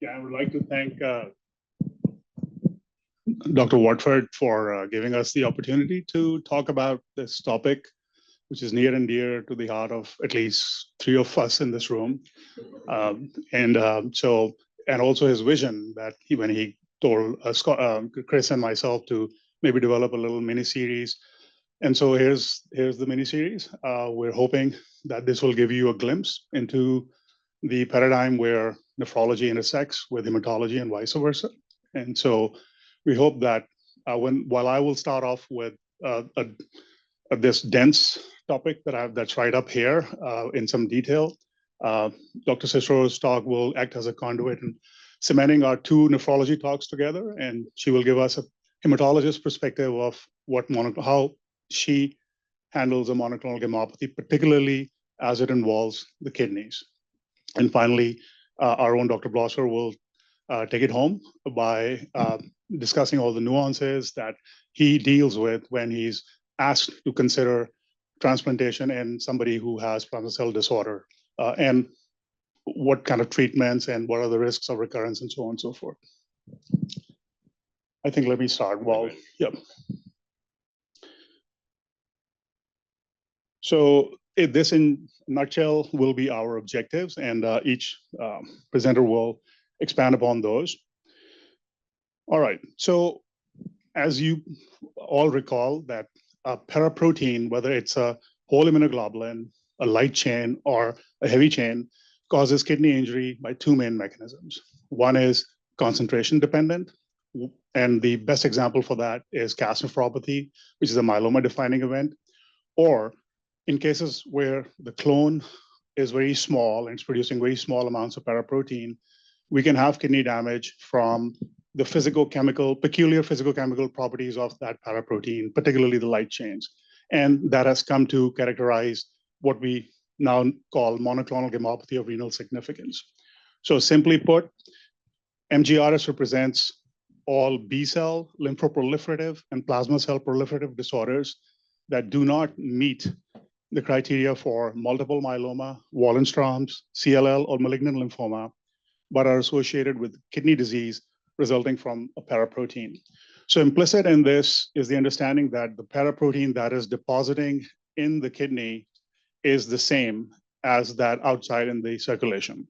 Yeah, I would like to thank Dr. Watford for giving us the opportunity to talk about this topic, which is near and dear to the heart of at least three of us in this room. And also his vision that when he told Chris and myself to maybe develop a little mini series. And so here's the mini series. We're hoping that this will give you a glimpse into the paradigm where nephrology intersects with hematology and vice versa. And so we hope that while I will start off with this dense topic that's right up here in some detail, Dr. Cicero's talk will act as a conduit in cementing our two nephrology talks together, and she will give us a hematologist perspective of how she handles a monoclonal gammopathy, particularly as it involves the kidneys. And finally, our own Dr. Blosser will take it home by discussing all the nuances that he deals with when he's asked to consider transplantation in somebody who has plasma cell disorder, and what kind of treatments and what are the risks of recurrence and so on and so forth. I think let me start. Yep. So this in a nutshell will be our objectives, and each presenter will expand upon those. All right, so as you all recall that a paraprotein, whether it's a whole immunoglobulin, a light chain, or a heavy chain, causes kidney injury by two main mechanisms. One is concentration dependent, and the best example for that is CAS nephropathy, which is a myeloma defining event, or in cases where the clone is very small and it's producing very small amounts of paraprotein, we can have kidney damage from the peculiar physical-chemical properties of that paraprotein, particularly the light chains. And that has come to characterize what we now call monoclonal gammopathy of renal significance. So simply put, MGRS represents all B-cell, lymphoproliferative, and plasma cell proliferative disorders that do not meet the criteria for multiple myeloma, Waldenstrom's, CLL, or malignant lymphoma, but are associated with kidney disease resulting from a paraprotein. So implicit in this is the understanding that the paraprotein that is depositing in the kidney is the same as that outside in the circulation.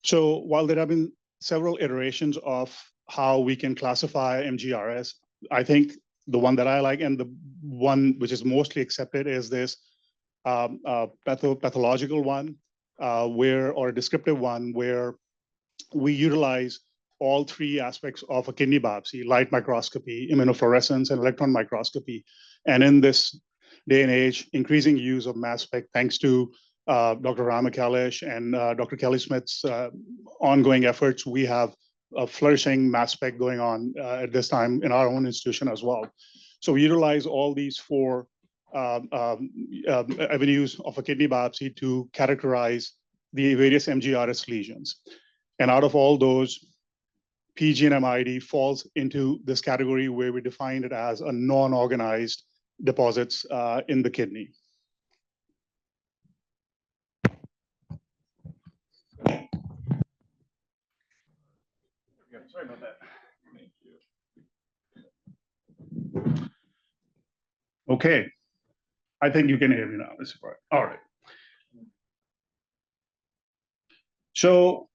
So while there have been several iterations of how we can classify MGRS, I think the one that I like and the one which is mostly accepted is this pathological one, or a descriptive one, where we utilize all three aspects of a kidney biopsy: light microscopy, immunofluorescence, and electron microscopy. And in this day and age, increasing use of mass spec, thanks to Dr. Ramakalish and Dr. Kelly Smith's ongoing efforts, we have a flourishing mass spec going on at this time in our own institution as well. So we utilize all these four avenues of a kidney biopsy to characterize the various MGRS lesions. And out of all those, PG and MID falls into this category where we define it as a non-organized deposits in the kidney. Sorry about that. Thank you. Okay, I think you can hear me now. All right. So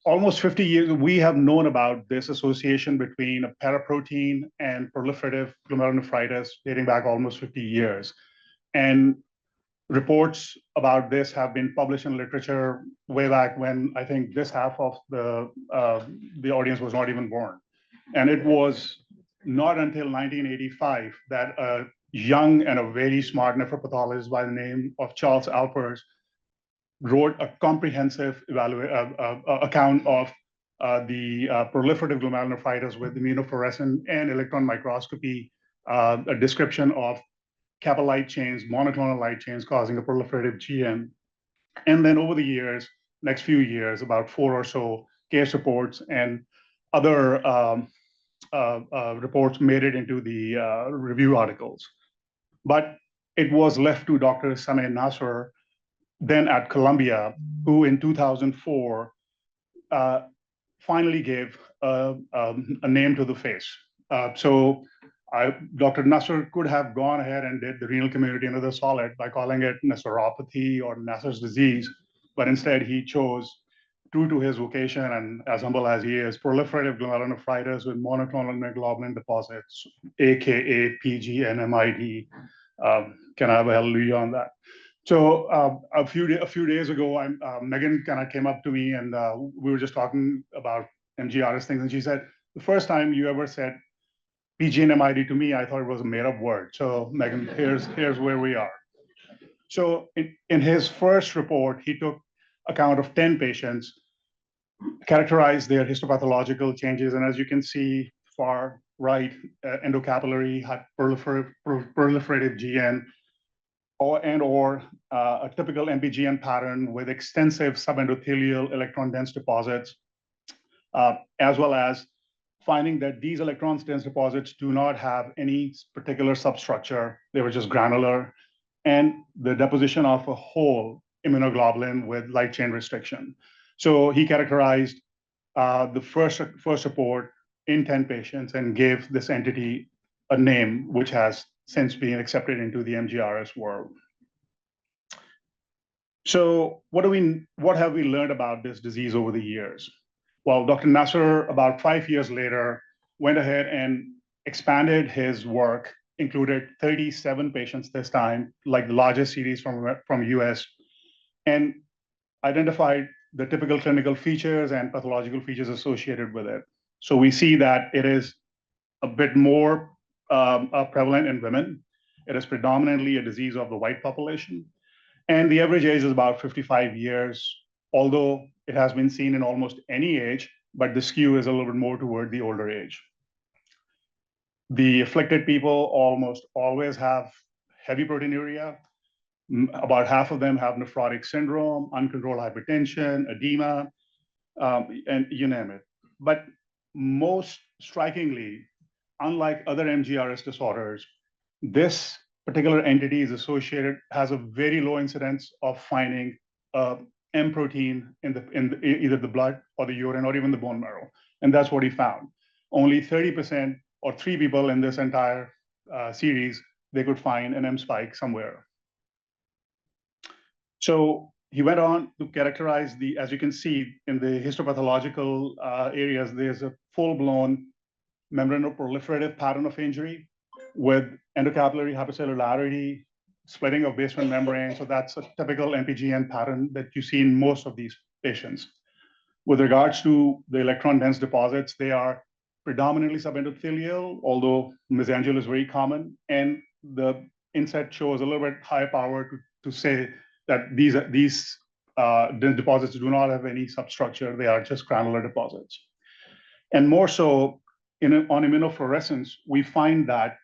almost 50 years, we have known about this association between a paraprotein and proliferative glomerulonephritis dating back almost 50 years. And reports about this have been published in literature way back when I think this half of the audience was not even born. And it was not until 1985 that a young and a very smart nephropathologist by the name of Charles Alpers wrote a comprehensive account of the proliferative glomerulonephritis with immunofluorescence and electron microscopy, a description of kappa light chains, monoclonal light chains causing a proliferative GM. And then over the years, next few years, about 4 or so case reports and other reports made it into the review articles. But it was left to Dr. Sameh Nasser, then at Columbia, who in 2004 finally gave a name to the face. Dr. Nasser could have gone ahead and did the renal community another solid by calling it Nasseropathy or Nasser's disease, but instead he chose, true to his vocation and as humble as he is, proliferative glomerulonephritis with monoclonal immunoglobulin deposits, aka PGNMID. Can I have a hallelujah on that? So a few days ago, Megan kind of came up to me and we were just talking about MGRS things, and she said, the first time you ever said PGNMID to me, I thought it was a made-up word. So Megan, here's where we are. So in his first report, he took account of 10 patients, characterized their histopathological changes, and as you can see, far right, endocapillary proliferative GN, or a typical MPGN pattern with extensive subendothelial electron-dense deposits, as well as finding that these electron-dense deposits do not have any particular substructure. They were just granular, and the deposition of a whole immunoglobulin with light chain restriction. So he characterized the first report in 10 patients and gave this entity a name, which has since been accepted into the MGRS world. So what have we learned about this disease over the years? Well, Dr. Nasser, about 5 years later, went ahead and expanded his work, included 37 patients this time, like the largest series from US, and identified the typical clinical features and pathological features associated with it. So we see that it is a bit more prevalent in women. It is predominantly a disease of the white population. And the average age is about 55 years, although it has been seen in almost any age, but the skew is a little bit more toward the older age. The afflicted people almost always have heavy proteinuria. About half of them have nephrotic syndrome, uncontrolled hypertension, edema, and you name it. But most strikingly, unlike other MGRS disorders, this particular entity has a very low incidence of finding M protein in either the blood or the urine or even the bone marrow. And that's what he found. Only 30% or 3 people in this entire series, they could find an M spike somewhere. So he went on to characterize as you can see in the histopathological areas, there's a full-blown membranoproliferative pattern of injury with endocapillary hypercellularity, splitting of basement membrane. So that's a typical MPGN pattern that you see in most of these patients. With regards to the electron-dense deposits, they are predominantly subendothelial, although mesangial is very common. And the inset shows a little bit high power to say that these deposits do not have any substructure. They are just granular deposits. And more so, on immunofluorescence, we find that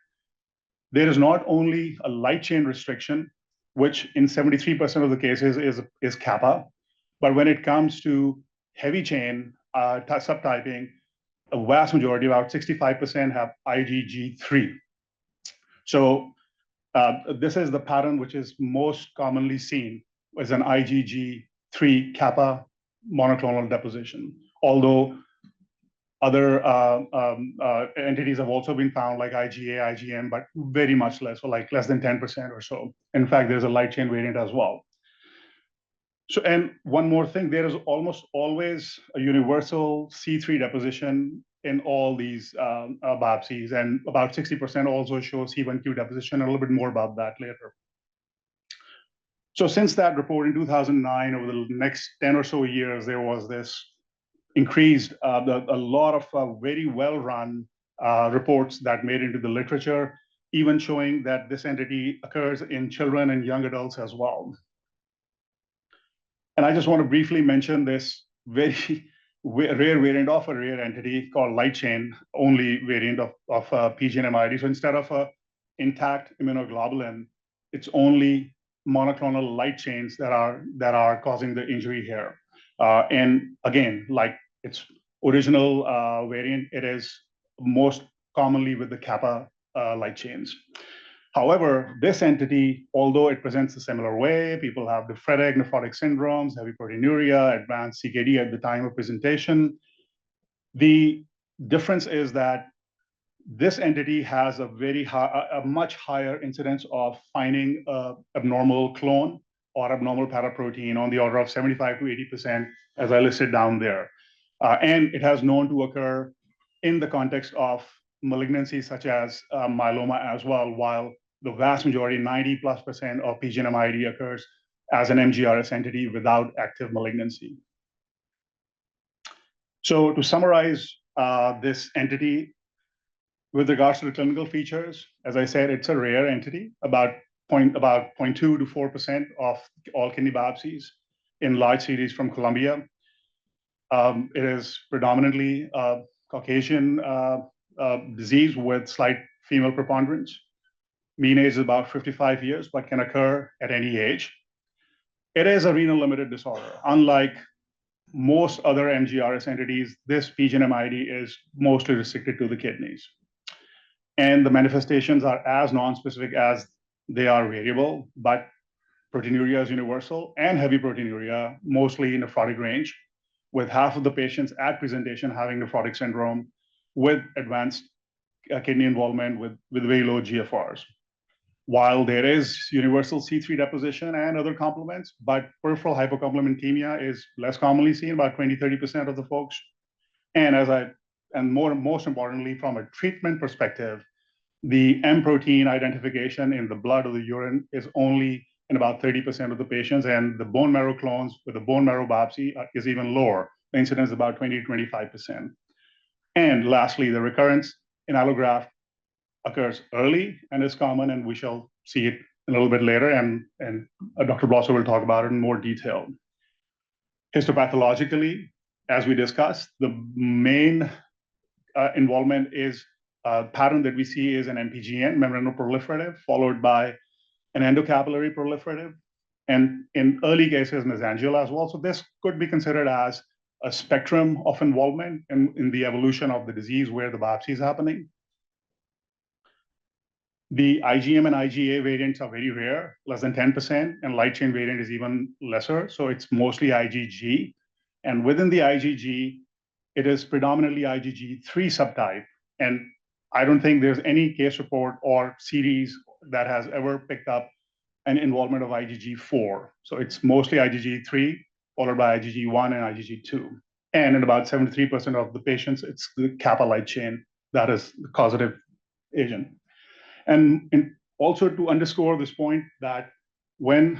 there is not only a light chain restriction, which in 73% of the cases is kappa, but when it comes to heavy chain subtyping, a vast majority, about 65%, have IgG3. So this is the pattern which is most commonly seen as an IgG3 kappa monoclonal deposition, although other entities have also been found, like IgA, IgM, but very much less, so like less than 10% or so. In fact, there's a light chain variant as well. So, and one more thing, there is almost always a universal C3 deposition in all these biopsies, and about 60% also show C1q deposition, a little bit more about that later. So since that report in 2009, over the next 10 or so years, there was this increased a lot of very well-run reports that made into the literature, even showing that this entity occurs in children and young adults as well. And I just want to briefly mention this very rare variant of a rare entity called light chain only variant of PGNMID. So instead of an intact immunoglobulin, it's only monoclonal light chains that are causing the injury here. And again, like its original variant, it is most commonly with the kappa light chains. However, this entity, although it presents a similar way, people have nephritic, nephrotic syndromes, heavy proteinuria, advanced CKD at the time of presentation. The difference is that this entity has a much higher incidence of finding an abnormal clone or abnormal paraprotein on the order of 75 to 80%, as I listed down there. And it has known to occur in the context of malignancies such as myeloma as well, while the vast majority, 90+% of PGNMID occurs as an MGRS entity without active malignancy. So to summarize this entity, with regards to the clinical features, as I said, it's a rare entity, about 0.2 to 4% of all kidney biopsies in large series from Colombia. It is predominantly a Caucasian disease with slight female preponderance. Mean age is about 55 years, but can occur at any age. It is a renal limited disorder. Unlike most other MGRS entities, this PGNMID is mostly restricted to the kidneys. And the manifestations are as non-specific as they are variable, but proteinuria is universal and heavy proteinuria, mostly in nephrotic range, with half of the patients at presentation having nephrotic syndrome with advanced kidney involvement with very low GFRs. While there is universal C3 deposition and other complements, but peripheral hypocomplementemia is less commonly seen, about 20-30% of the folks. And most importantly, from a treatment perspective, the M protein identification in the blood or the urine is only in about 30% of the patients, and the bone marrow clones with a bone marrow biopsy is even lower. The incidence is about 20 to 25%. And lastly, the recurrence in allograft occurs early and is common, and we shall see it a little bit later, and Dr. Blosser will talk about it in more detail. Histopathologically, as we discussed, the main involvement is pattern that we see is an MPGN, membranoproliferative, followed by an endocapillary proliferative, and in early cases, mesangial as well. So this could be considered as a spectrum of involvement in the evolution of the disease where the biopsy is happening. The IgM and IgA variants are very rare, less than 10%, and light chain variant is even lesser. So it's mostly IgG. And within the IgG, it is predominantly IgG3 subtype. And I don't think there's any case report or series that has ever picked up an involvement of IgG4. So it's mostly IgG3, followed by IgG1 and IgG2. And in about 73% of the patients, it's the kappa light chain that is the causative agent. And also to underscore this point that when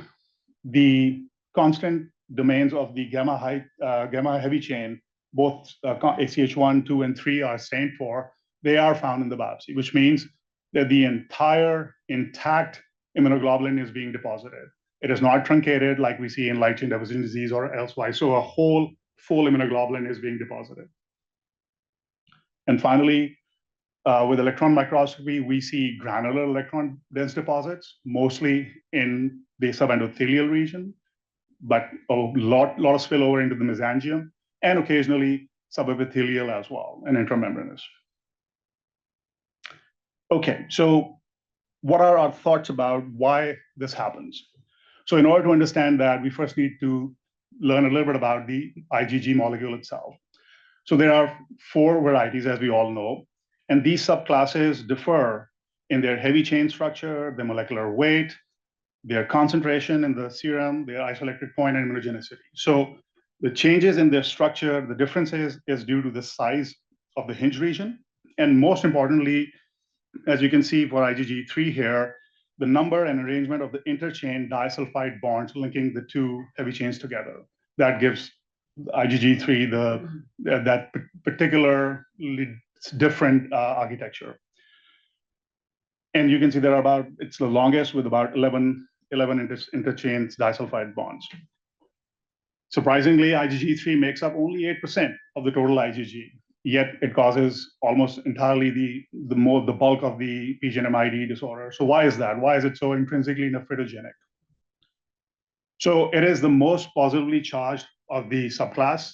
the constant domains of the gamma heavy chain, both ACH1, 2, and 3 are stained for, they are found in the biopsy, which means that the entire intact immunoglobulin is being deposited. It is not truncated like we see in light chain deposition disease or elsewise. So a whole full immunoglobulin is being deposited. And finally, with electron microscopy, we see granular electron dense deposits, mostly in the subendothelial region, but a lot of spillover into the mesangium, and occasionally subepithelial as well, and intramembranous. Okay, so what are our thoughts about why this happens? So in order to understand that, we first need to learn a little bit about the IgG molecule itself. So there are 4 varieties, as we all know, and these subclasses differ in their heavy chain structure, their molecular weight, their concentration in the serum, their isoelectric point, and immunogenicity. So the changes in their structure, the differences is due to the size of the hinge region. And most importantly, as you can see for IgG3 here, the number and arrangement of the interchain disulfide bonds linking the 2 heavy chains together. That gives IgG3 that particularly different architecture. And you can see there are it's the longest with about 11 interchains disulfide bonds. Surprisingly, IgG3 makes up only 8% of the total IgG, yet it causes almost entirely the bulk of the PGNMID disorder. So why is that? Why is it so intrinsically nephritogenic? So it is the most positively charged of the subclass,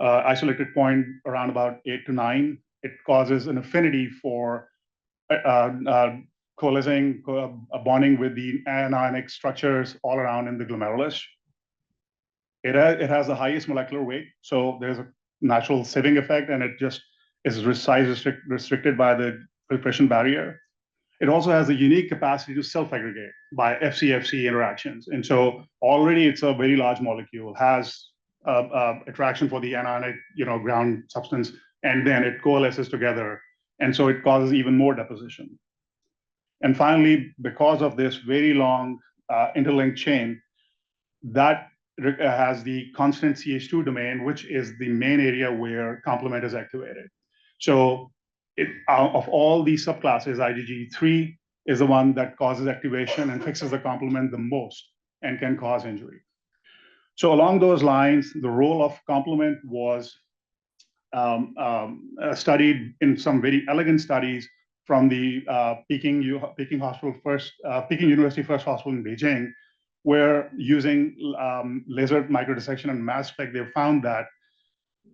isoelectric point around about 8 to 9. It causes an affinity for coalescing, bonding with the anionic structures all around in the glomerulus. It has the highest molecular weight, so there's a natural sieving effect, and it just is size restricted by the filtration barrier. It also has a unique capacity to self-aggregate by FC-FC interactions. And so already it's a very large molecule, has attraction for the anionic, ground substance, and then it coalesces together. And so it causes even more deposition. And finally, because of this very long interlinked chain, that has the constant CH2 domain, which is the main area where complement is activated. So of all these subclasses, IgG3 is the one that causes activation and fixes the complement the most and can cause injury. So along those lines, the role of complement was studied in some very elegant studies from the Peking University First Hospital in Beijing, where using laser microdissection and mass spec, they found that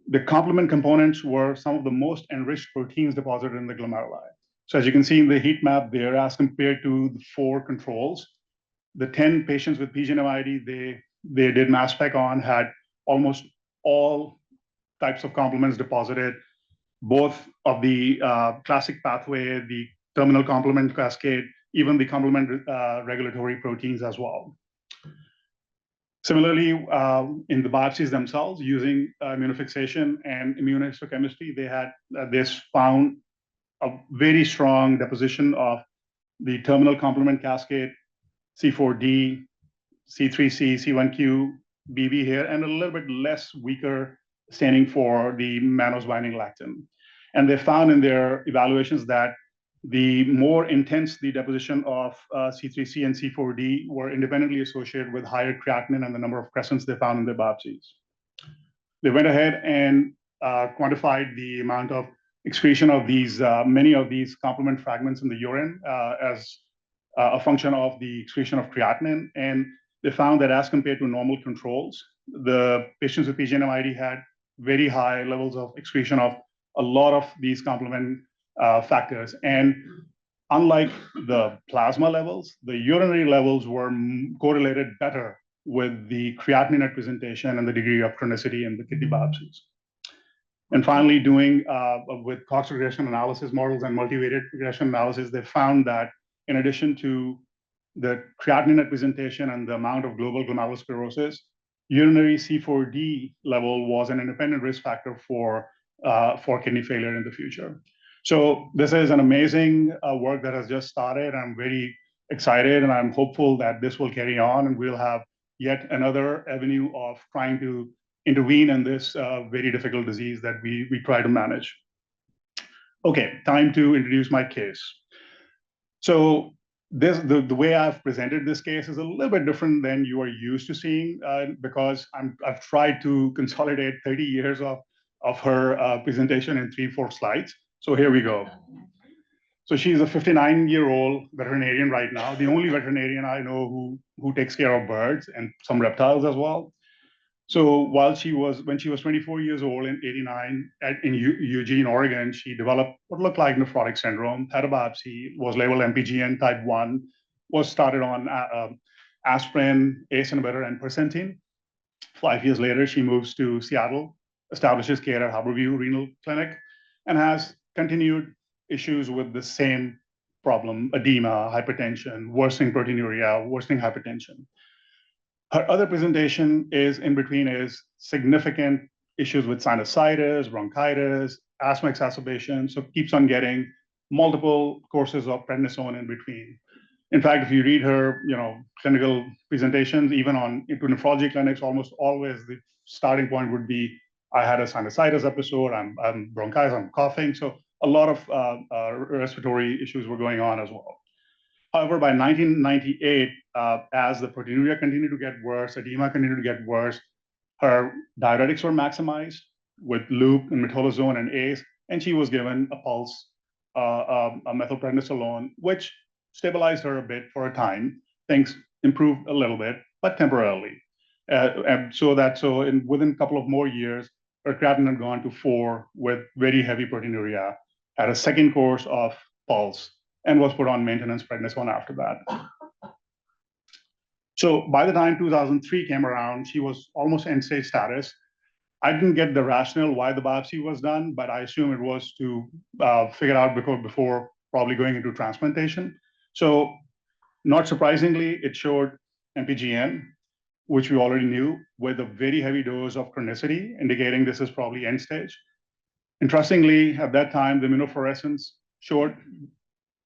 the complement components were some of the most enriched proteins deposited in the glomeruli. So as you can see in the heat map there, as compared to the 4 controls, the 10 patients with PGNMID they did mass spec on had almost all types of complements deposited, both of the classic pathway, the terminal complement cascade, even the complement regulatory proteins as well. Similarly, in the biopsies themselves, using immunofixation and immunohistochemistry, they found a very strong deposition of the terminal complement cascade, C4D, C3C, C1q, BB here, and a little bit less weaker staining for the mannose binding lactin. And they found in their evaluations that the more intense the deposition of C3C and C4D were independently associated with higher creatinine and the number of crescents they found in their biopsies. They went ahead and quantified the amount of excretion of these, many of these complement fragments in the urine as a function of the excretion of creatinine. And they found that as compared to normal controls, the patients with PGNMID had very high levels of excretion of a lot of these complement factors. And unlike the plasma levels, the urinary levels were correlated better with the creatinine at presentation and the degree of chronicity in the kidney biopsies. And finally, doing with Cox regression analysis models and multivariate regression analysis, they found that in addition to the creatinine at presentation and the amount of global glomerulosclerosis, urinary C4D level was an independent risk factor for kidney failure in the future. So this is an amazing work that has just started. I'm very excited, and I'm hopeful that this will carry on, and we'll have yet another avenue of trying to intervene in this very difficult disease that we try to manage. Okay, time to introduce my case. So the way I've presented this case is a little bit different than you are used to seeing because I've tried to consolidate 30 years of her presentation in 3-4 slides. So here we go. So she's a 59-year-old veterinarian right now, the only veterinarian I know who takes care of birds and some reptiles as well. So when she was 24 years old in '89 in Eugene, Oregon, she developed what looked like nephrotic syndrome, had a biopsy, was labeled MPGN type 1, was started on aspirin, ACE inhibitor, and percentin. 5 years later, she moves to Seattle, establishes care at Harborview Renal Clinic, and has continued issues with the same problem: edema, hypertension, worsening proteinuria, worsening hypertension. Her other presentation is significant issues with sinusitis, bronchitis, asthma exacerbation, so keeps on getting multiple courses of prednisone in between. In fact, if you read her, clinical presentations, even into nephrology clinics, almost always the starting point would be, I had a sinusitis episode, I'm bronchitis, I'm coughing. So a lot of respiratory issues were going on as well. However, by 1998, as the proteinuria continued to get worse, edema continued to get worse, her diuretics were maximized with loop and metolazone and ACE, and she was given a pulse, a methylprednisolone, which stabilized her a bit for a time. Things improved a little bit, but temporarily. Within a couple of more years, her creatinine had gone to 4 with very heavy proteinuria, had a second course of pulse, and was put on maintenance prednisone after that. So by the time 2003 came around, she was almost end-stage status. I didn't get the rationale why the biopsy was done, but I assume it was to figure out before probably going into transplantation. So not surprisingly, it showed MPGN, which we already knew, with a very heavy dose of chronicity, indicating this is probably end stage. Interestingly, at that time, the immunofluorescence showed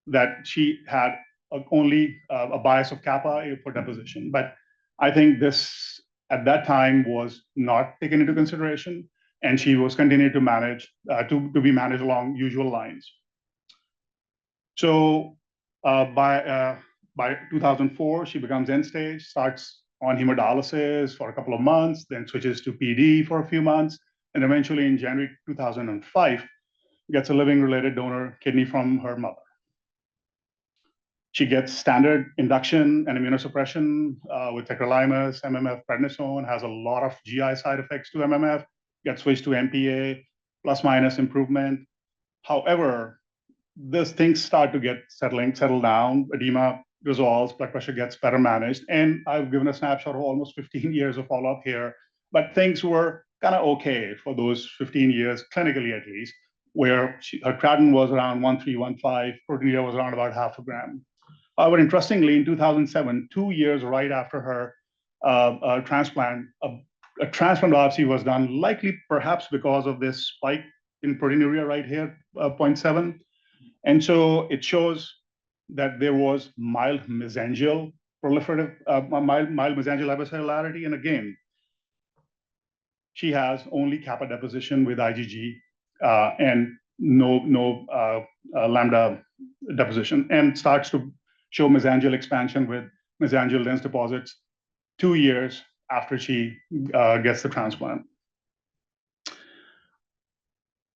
that she had only a bias of kappa for deposition. But I think this, at that time, was not taken into consideration, and she was continued to manage, to be managed along usual lines. So by 2004, she becomes end stage, starts on hemodialysis for a couple of months, then switches to PD for a few months, and eventually in January 2005, gets a living-related donor kidney from her mother. She gets standard induction and immunosuppression with tacrolimus, MMF, prednisone, has a lot of GI side effects to MMF, gets switched to MPA, plus minus improvement. However, these things start to get settle down, edema resolves, blood pressure gets better managed. And I've given a snapshot of almost 15 years of follow-up here, but things were kind of okay for those 15 years, clinically at least, where her creatinine was around 1.315, proteinuria was around about 0.5 gram. However, interestingly, in 2007, 2 years right after her transplant, a transplant biopsy was done, likely perhaps because of this spike in proteinuria right here, 0.7. And so it shows that there was mild mesangial proliferative, mild mesangial hypercellularity. And again, she has only kappa deposition with IgG and no lambda deposition, and starts to show mesangial expansion with mesangial dense deposits 2 years after she gets the transplant.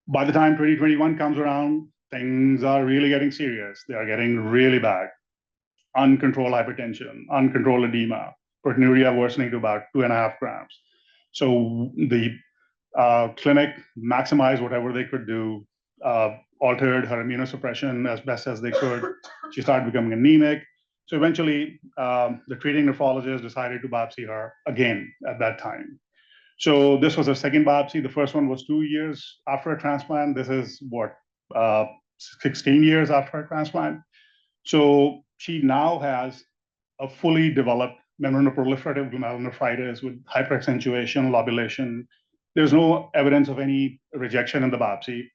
By the time 2021 comes around, things are really getting serious. They are getting really bad. Uncontrolled hypertension, uncontrolled edema, proteinuria worsening to about 2.5 grams. So the clinic maximized whatever they could do, altered her immunosuppression as best as they could. She started becoming anemic. So eventually, the treating nephrologist decided to biopsy her again at that time. So this was her second biopsy. The first one was 2 years after a transplant. This is what, 16 years after a transplant. So she now has a fully developed membranoproliferative glomerulonephritis with hyperaccentuation, lobulation. There's no evidence of any rejection in the biopsy.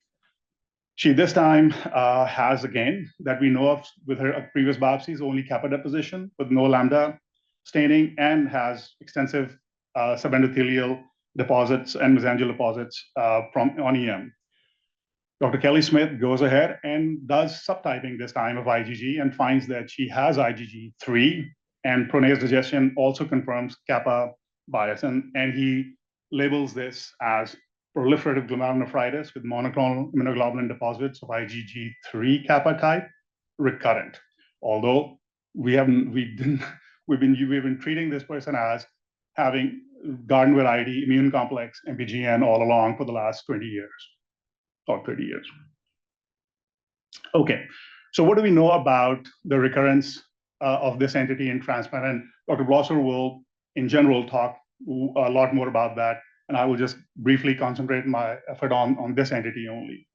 She this time has, again, that we know of with her previous biopsies, only kappa deposition with no lambda staining, and has extensive subendothelial deposits and mesangial deposits on EM. Dr. Kelly Smith goes ahead and does subtyping this time of IgG and finds that she has IgG3, and pronase digestion also confirms kappa bias. And he labels this as proliferative glomerulonephritis with monoclonal immunoglobulin deposits of IgG3 kappa type recurrent. Although we've been treating this person as having garden variety immune complex MPGN all along for the last 20 years. Or 30 years. Okay, so what do we know about the recurrence of this entity in transplant? And Dr. Blosser will, in general, talk a lot more about that, and I will just briefly concentrate my effort on this entity only.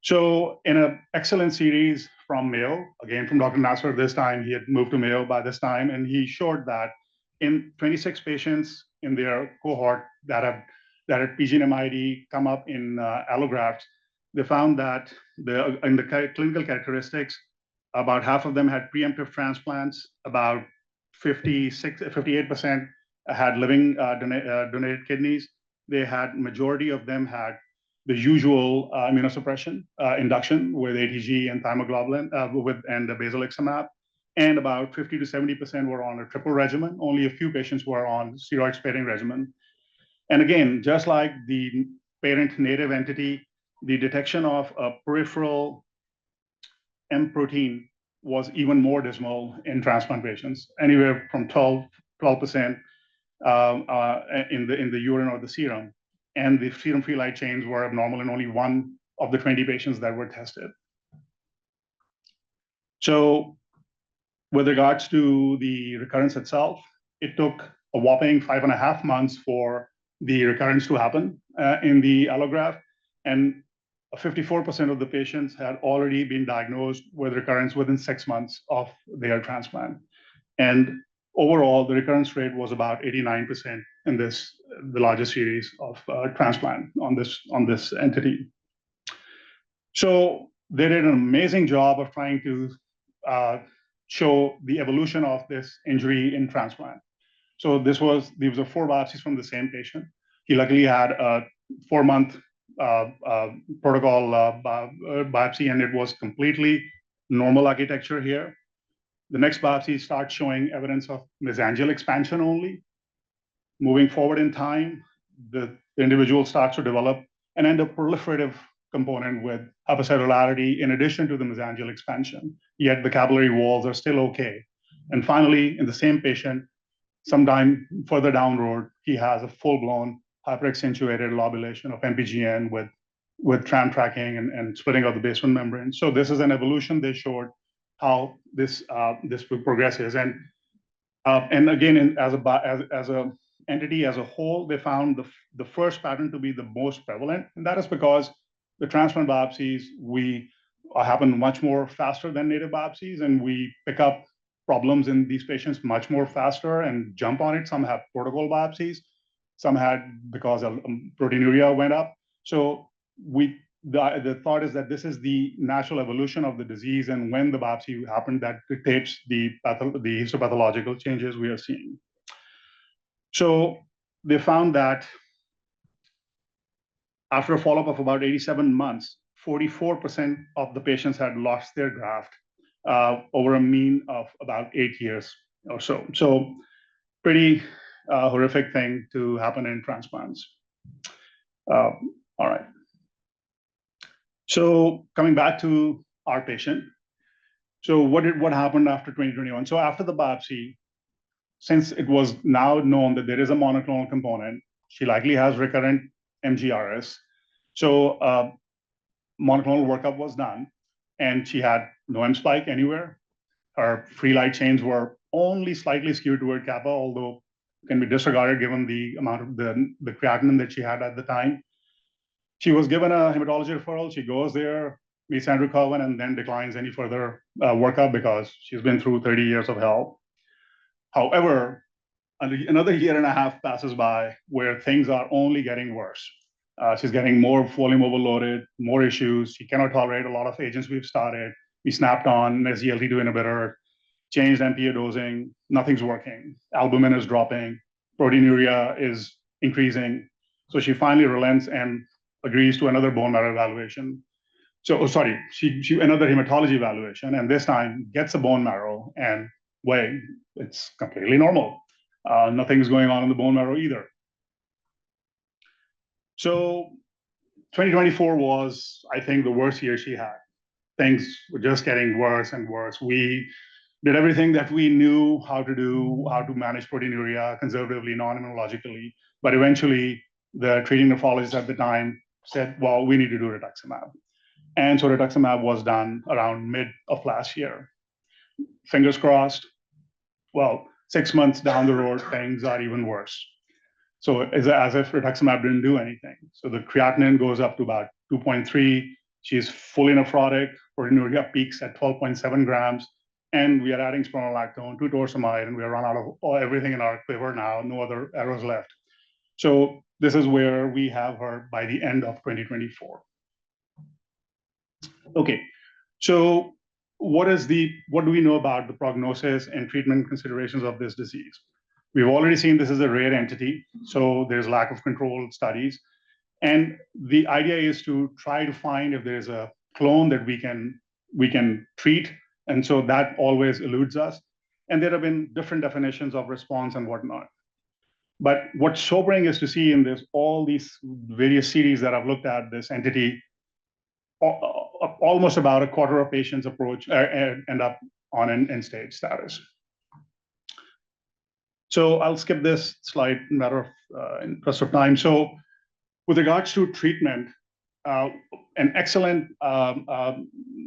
So in an excellent series from Mayo, again from Dr. Nasser, this time he had moved to Mayo by this time, and he showed that in 26 patients in their cohort that had PGNMID come up in allografts, they found that in the clinical characteristics, about half of them had preemptive transplants, about 58% had living donated kidneys. They had, majority of them had the usual immunosuppression induction with ATG and thymoglobulin and the basiliximab, and about 50 to 70% were on a triple regimen. Only a few patients were on steroid sparing regimen. And again, just like the parent native entity, the detection of a peripheral M protein was even more dismal in transplant patients, anywhere from 12% in the urine or the serum. And the serum free light chains were abnormal in only 1 of the 20 patients that were tested. So with regards to the recurrence itself, it took a whopping 5.5 months for the recurrence to happen in the allograft. And 54% of the patients had already been diagnosed with recurrence within 6 months of their transplant. And overall, the recurrence rate was about 89% in the largest series of transplant on this entity. So they did an amazing job of trying to show the evolution of this injury in transplant. So these were 4 biopsies from the same patient. He luckily had a 4-month protocol biopsy, and it was completely normal architecture here. The next biopsy starts showing evidence of mesangial expansion only. Moving forward in time, the individual starts to develop an endoproliferative component with hypercellularity in addition to the mesangial expansion, yet the capillary walls are still okay. And finally, in the same patient, sometime further down the road, he has a full-blown hyperaccentuated lobulation of MPGN with tram tracking and splitting of the basement membrane. So this is an evolution. They showed how this progresses. And again, as a entity as a whole, they found the first pattern to be the most prevalent, and that is because the transplant biopsies happen much more faster than native biopsies, and we pick up problems in these patients much more faster and jump on it. Some have protocol biopsies, some had because proteinuria went up. So the thought is that this is the natural evolution of the disease, and when the biopsy happened, that dictates the histopathological changes we are seeing. So they found that after a follow-up of about 87 months, 44% of the patients had lost their graft over a mean of about 8 years or so. So pretty horrific thing to happen in transplants. All right. So coming back to our patient. So what happened after 2021? So after the biopsy, since it was now known that there is a monoclonal component, she likely has recurrent MGRS. So monoclonal workup was done, and she had no M spike anywhere. Her free light chains were only slightly skewed toward kappa, although can be disregarded given the amount of the creatinine that she had at the time. She was given a hematology referral. She goes there, meets Andrew Cohen, and then declines any further workup because she's been through 30 years of hell. However, another year and a half passes by where things are only getting worse. She's getting more volume overloaded, more issues. She cannot tolerate a lot of agents we've started. We snapped on an SGLT2 inhibitor, changed MPA dosing, nothing's working. Albumin is dropping, proteinuria is increasing. So she finally relents and agrees to another bone marrow evaluation. She another hematology evaluation, and this time gets a bone marrow, and wait, it's completely normal. Nothing's going on in the bone marrow either. So 2024 was, I think, the worst year she had. Things were just getting worse and worse. We did everything that we knew how to do, how to manage proteinuria conservatively, non-immunologically. But eventually, the treating nephrologist at the time said, well, we need to do rituximab. And so rituximab was done around mid of last year. Fingers crossed. Well, 6 months down the road, things are even worse. So it's as if rituximab didn't do anything. So the creatinine goes up to about 2.3. She's fully nephrotic. Proteinuria peaks at 12.7 grams. And we are adding spironolactone to torsemide, and we are run out of everything in our quiver now, no other arrows left. So this is where we have her by the end of 2024. Okay, so what do we know about the prognosis and treatment considerations of this disease? We've already seen this is a rare entity, so there's lack of controlled studies. And the idea is to try to find if there's a clone that we can treat. And so that always eludes us. And there have been different definitions of response and whatnot. But what's sobering is to see in all these various series that I've looked at this entity, almost about a quarter of patients end up on an end-stage status. So I'll skip this slide in matter of interest of time. So with regards to treatment, an excellent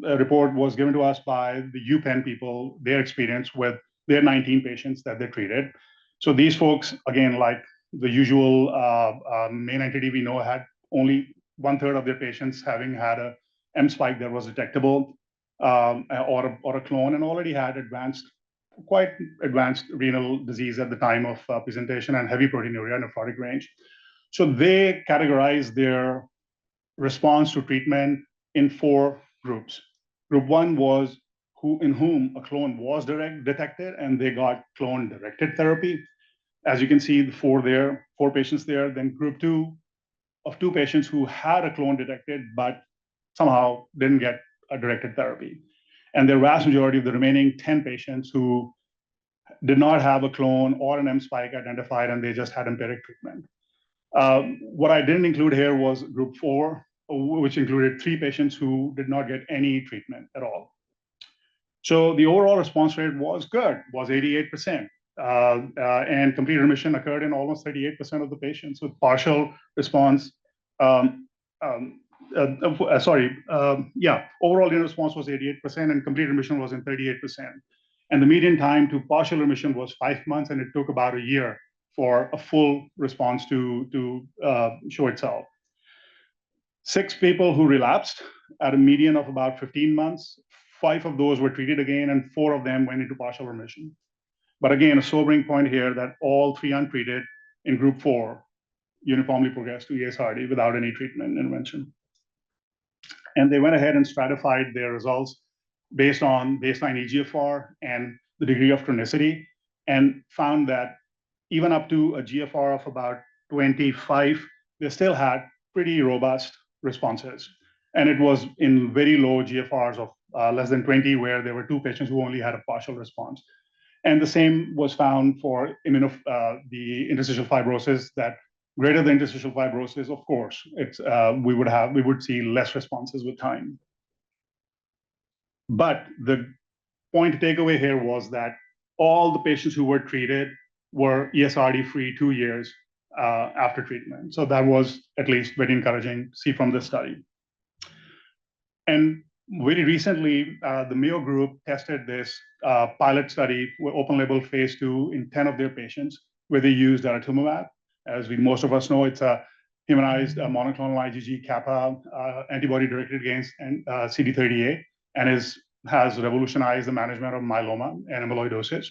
report was given to us by the UPenn people, their experience with their 19 patients that they treated. So these folks, again, like the usual main entity we know, had only 1/3 of their patients having had a M spike that was detectable, or a clone, and already had quite advanced renal disease at the time of presentation and heavy proteinuria, nephrotic range. So they categorized their response to treatment in 4 groups. Group 1 was in whom a clone was detected, and they got clone-directed therapy. As you can see, the 4 patients there. Then group 2 of 2 patients who had a clone detected, but somehow didn't get a directed therapy. And the vast majority of the remaining 10 patients who did not have a clone or an M spike identified, and they just had empiric treatment. What I didn't include here was group 4, which included 3 patients who did not get any treatment at all. So the overall response rate was good, was 88%. And complete remission occurred in almost 38% of the patients, with partial response. Overall response was 88%, and complete remission was in 38%. And the median time to partial remission was 5 months, and it took about a year for a full response to show itself. 6 people who relapsed at a median of about 15 months. 5 of those were treated again, and 4 of them went into partial remission. But again, a sobering point here that all 3 untreated in group 4 uniformly progressed to ESRD without any treatment intervention. And they went ahead and stratified their results based on baseline eGFR and the degree of chronicity, and found that even up to a GFR of about 25, they still had pretty robust responses. And it was in very low GFRs of less than 20, where there were 2 patients who only had a partial response. And the same was found for the interstitial fibrosis, that greater the interstitial fibrosis, of course, we would see less responses with time. But the point to take away here was that all the patients who were treated were ESRD-free 2 years after treatment. So that was at least very encouraging to see from this study. And very recently, the Mayo Group tested this pilot study, open label phase 2, in 10 of their patients, where they used daratumumab. As most of us know, it's a humanized monoclonal IgG kappa antibody directed against CD38, and has revolutionized the management of myeloma and amyloidosis.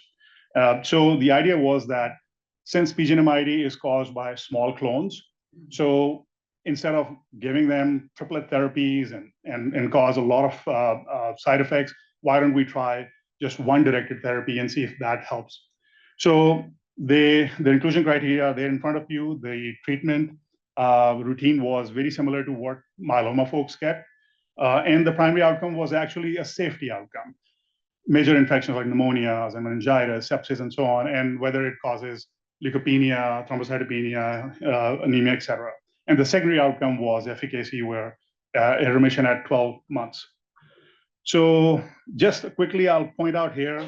So the idea was that since PGNMID is caused by small clones, so instead of giving them triplet therapies and cause a lot of side effects, why don't we try just one directed therapy and see if that helps? So the inclusion criteria, they're in front of you. The treatment routine was very similar to what myeloma folks get. And the primary outcome was actually a safety outcome. Major infections like pneumonia, meningitis, sepsis, and so on, and whether it causes leukopenia, thrombocytopenia, anemia, et cetera. And the secondary outcome was efficacy, where a remission at 12 months. So just quickly, I'll point out here,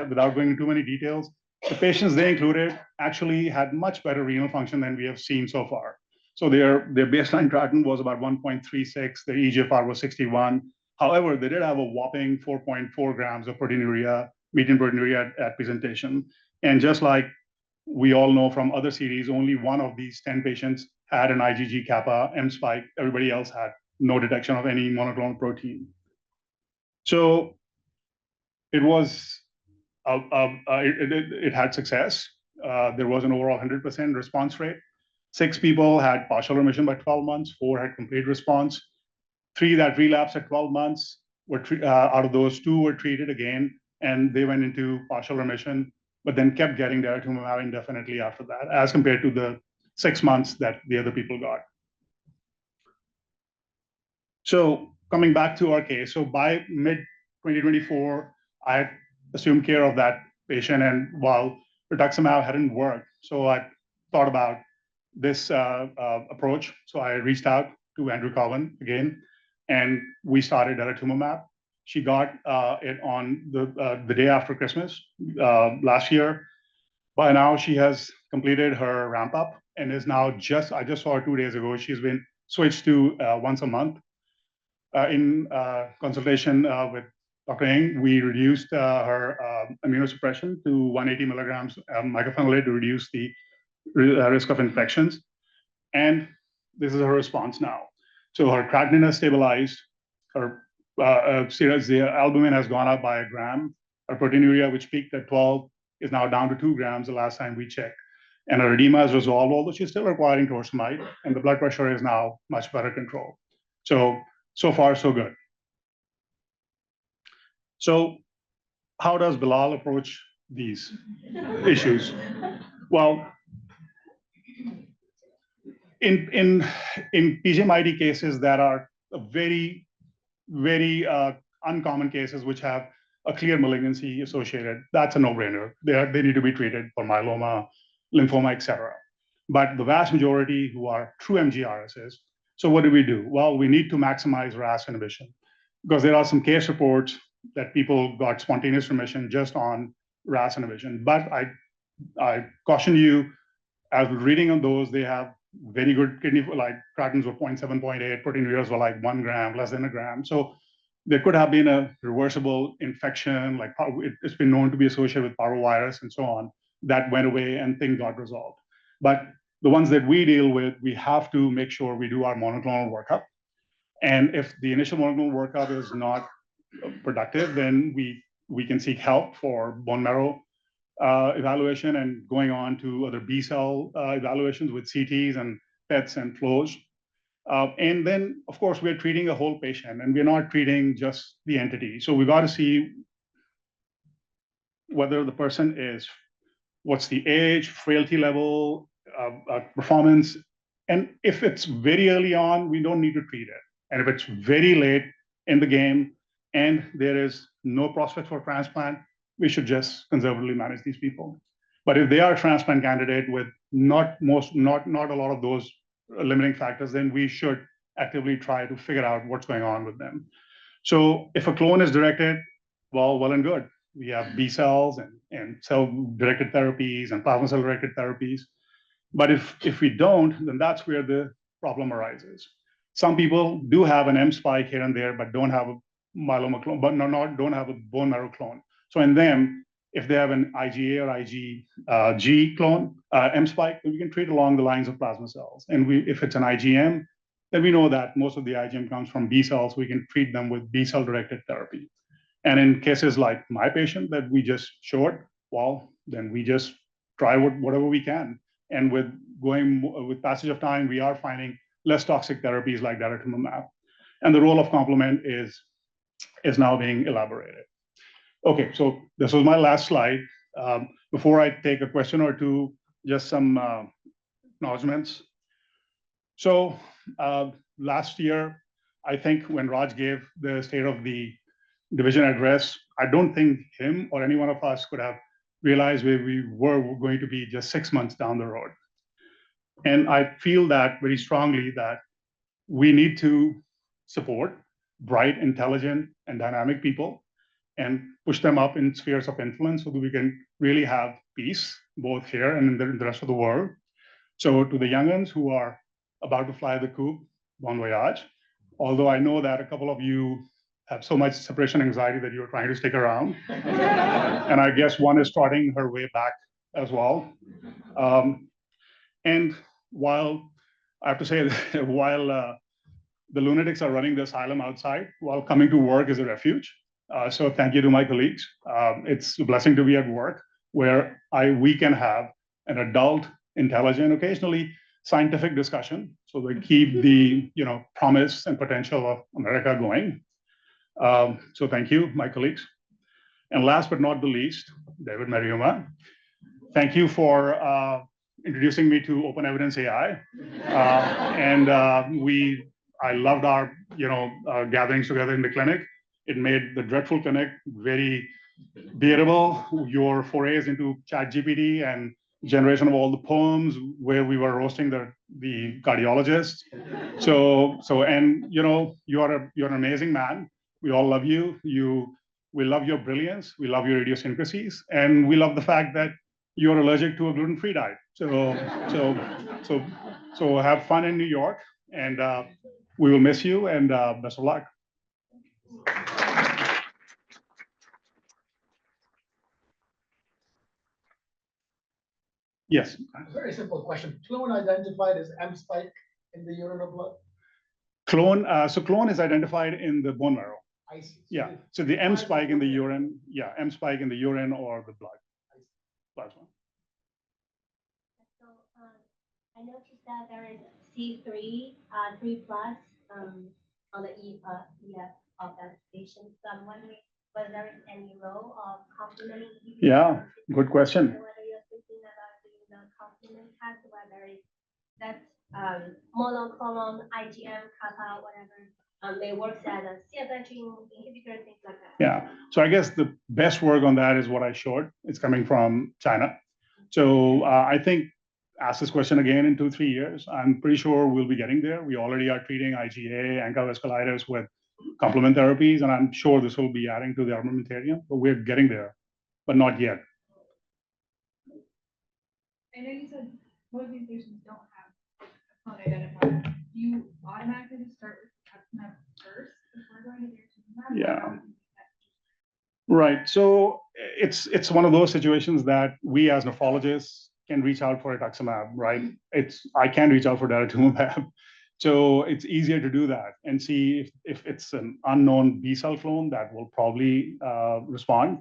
without going into too many details, the patients they included actually had much better renal function than we have seen so far. So their baseline creatinine was about 1.36, their eGFR was 61. However, they did have a whopping 4.4 grams of proteinuria, median proteinuria at presentation. And just like we all know from other series, only one of these 10 patients had an IgG kappa M spike. Everybody else had no detection of any monoclonal protein. So it was, it had success. There was an overall 100% response rate. 6 people had partial remission by 12 months, 4 had complete response. 3 that relapsed at 12 months, out of those, 2 were treated again, and they went into partial remission, but then kept getting daratumumab indefinitely after that, as compared to the 6 months that the other people got. So coming back to our case, so by mid-2024, I had assumed care of that patient, and while rituximab hadn't worked, so I thought about this approach. So I reached out to Andrew Cowan again, and we started daratumumab. She got it on the day after Christmas last year. By now, she has completed her ramp up and is now I just saw her 2 days ago. She's been switched to once a month. In consultation with Dr. Ng, we reduced her immunosuppression to 180 milligrams mycophenolate to reduce the risk of infections. And this is her response now. So her creatinine has stabilized, her the albumin has gone up by a gram, her proteinuria, which peaked at 12, is now down to 2 grams the last time we checked. And her edema has resolved, although she's still requiring torsemide, and the blood pressure is now much better controlled. So far, so good. So how does Bilal approach these issues? Well, in PGMID cases that are very, very uncommon cases which have a clear malignancy associated, that's a no-brainer. They need to be treated for myeloma, lymphoma, etc. But the vast majority who are true MGRSs, so what do? Well, we need to maximize RAS inhibition because there are some case reports that people got spontaneous remission just on RAS inhibition. But I caution you, as reading on those, they have very good kidney, like creatinines were 0.7, 0.8, proteinuria were like 1 gram, less than a gram. So there could have been a reversible infection, like it's been known to be associated with parvovirus and so on, that went away and things got resolved. But the ones that we deal with, we have to make sure we do our monoclonal workup. And if the initial monoclonal workup is not productive, then we can seek help for bone marrow evaluation and going on to other B cell evaluations with CTs and PETs and flows. And then, of course, we're treating a whole patient and we're not treating just the entity. So we got to see whether the person is, what's the age, frailty level, performance. And if it's very early on, we don't need to treat it. And if it's very late in the game and there is no prospect for transplant, we should just conservatively manage these people. But if they are a transplant candidate with not a lot of those limiting factors, then we should actively try to figure out what's going on with them. So if a clone is directed, well and good. We have B cells and cell-directed therapies and plasma cell-directed therapies. But if we don't, then that's where the problem arises. Some people do have an M spike here and there, but don't have a myeloma clone, but don't have a bone marrow clone. So in them, if they have an IgA or IgG clone, M spike, then we can treat along the lines of plasma cells. And if it's an IgM, then we know that most of the IgM comes from B cells. We can treat them with B cell-directed therapy. And in cases like my patient that we just showed, well, then we just try whatever we can. And with passage of time, we are finding less toxic therapies like daratumumab. And the role of complement is now being elaborated. Okay, so this was my last slide. Before I take a question or two, just some acknowledgements. So last year, I think when Raj gave the state of the division address, I don't think him or any one of us could have realized where we were going to be just 6 months down the road. And I feel that very strongly that we need to support bright, intelligent, and dynamic people and push them up in spheres of influence so that we can really have peace, both here and in the rest of the world. So to the young'uns who are about to fly the coop, bon voyage. Although I know that a couple of you have so much separation anxiety that you're trying to stick around. And I guess one is starting her way back as well. And while I have to say that while the lunatics are running the asylum outside, while coming to work is a refuge. So thank you to my colleagues. It's a blessing to be at work where we can have an adult, intelligent, occasionally scientific discussion. So we keep the promise and potential of America going. So thank you, my colleagues. And last but not the least, David Mariuma. Thank you for introducing me to Open Evidence AI. I loved our gatherings together in the clinic. It made the dreadful clinic very bearable. Your forays into ChatGPT and generation of all the poems where we were roasting the cardiologist. You're an amazing man. We all love you. We love your brilliance. We love your idiosyncrasies, and we love the fact that you're allergic to a gluten-free diet. So have fun in New York, And we will miss you, and best of luck. Yes. Very simple question. Clone identified as M spike in the urine or blood? Clone. So clone is identified in the bone marrow. I see. Yeah. So the M spike in the urine. Yeah, M spike in the urine or the blood. Plasma. So I noticed that there is C3, 3 plus on the EF of that patient. So I'm wondering whether there is any role of complement inhibitor. Yeah, good question. Whether you're thinking about doing the complement test, whether it's that monoclonal, IgM, kappa, whatever, they work as a CFH inhibitor, things like that. Yeah. So I guess the best work on that is what I showed. It's coming from China. So I think ask this question again in 2-3 years. I'm pretty sure we'll be getting there. We already are treating IgA, ANCA vasculitis with complement therapies, and I'm sure this will be adding to the armamentarium, but we're getting there, but not yet. I know you said most of these patients don't have a clone identifier. Do you automatically just start with rituximab first before going to daratumumab? Yeah. Right. So it's one of those situations that we as nephrologists can reach out for rituximab, right? I can reach out for daratumumab. So it's easier to do that and see if it's an unknown B cell clone that will probably respond.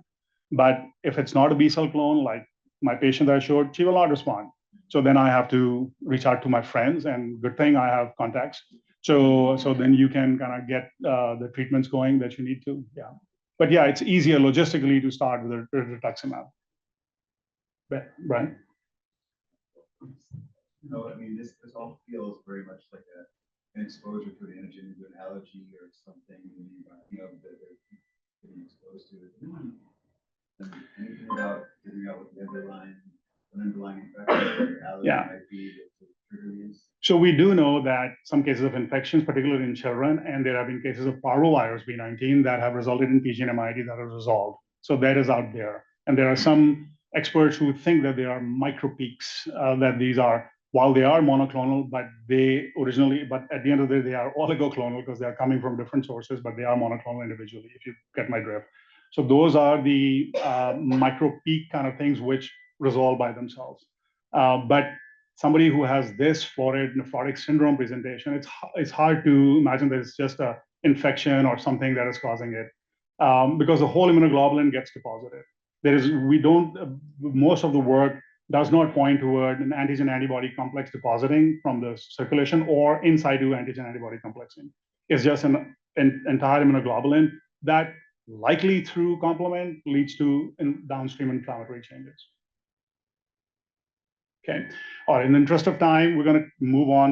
But if it's not a B cell clone, like my patient that I showed, she will not respond. So then I have to reach out to my friends, and good thing I have contacts. So then you can kind of get the treatments going that you need to. Yeah. But yeah, it's easier logistically to start with rituximab. Brian? No, I mean, this all feels very much like an exposure to an antigen, to an allergy or something, you know, that they're getting exposed to. And anything about figuring out what the underlying infection or allergy might be that trigger these? So we do know that some cases of infections, particularly in children, and there have been cases of parvovirus B19 that have resulted in PGNMID that are resolved. So that is out there. And there are some experts who think that there are micropeaks, that these are, while they are monoclonal, but at the end of the day, they are oligoclonal because they are coming from different sources, but they are monoclonal individually, if you get my drift. So those are the micropeak kind of things which resolve by themselves. But somebody who has this florid nephrotic syndrome presentation, it's hard to imagine that it's just an infection or something that is causing it, because the whole immunoglobulin gets deposited. Most of the work does not point toward an antigen-antibody complex depositing from the circulation or in situ antigen-antibody complexing. It's just an entire immunoglobulin that likely through complement leads to downstream inflammatory changes. Okay. All right. In the interest of time, we're going to move on.